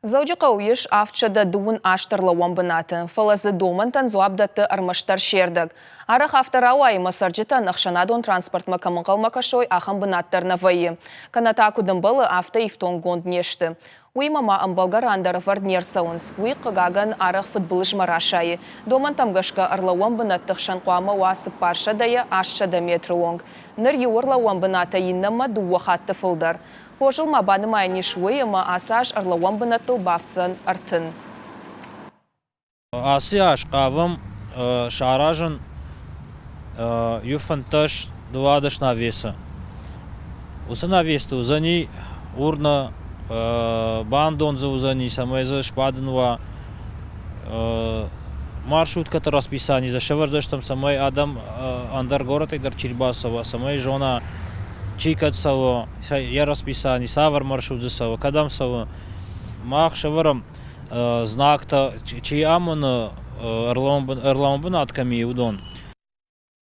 Зауджи қауыш авчада дуын аштырлы уамбынаты. Фылызы думынтан зуабдатты армаштар шердік. Арық автора уайымы сарджитан ақшанадон транспорт макамын қалмакашой ахын бынаттарны вайы. Каната кудымбылы авто ифтон гонд нешті. Уймама амбалгарандар варднер сауынс. Уй қығаган арық футболыш марашайы. Доман тамгашка арла уамбынаттық шанқуама уасып паршадайы ашчада метрі оңг. Ныр еуырла уамбыната еннама дуы хатты фылдар. Пожыл мабаны майни шуыйыма асаш арлауан бынаттыл бафтсан артын. Асы ашқавым шаражын юфанташ дуадыш навеса. Усы навесты узани урна бандонзы узани самайзы шпадынва маршрутката расписание за шевардыштам самай адам андар город идар Чербасова, самай жона Чикатсаво, я расписание, савар маршрут засаво, кадам саво, мах шаварам знак-то, чьи амон эрлаумбын атками удон.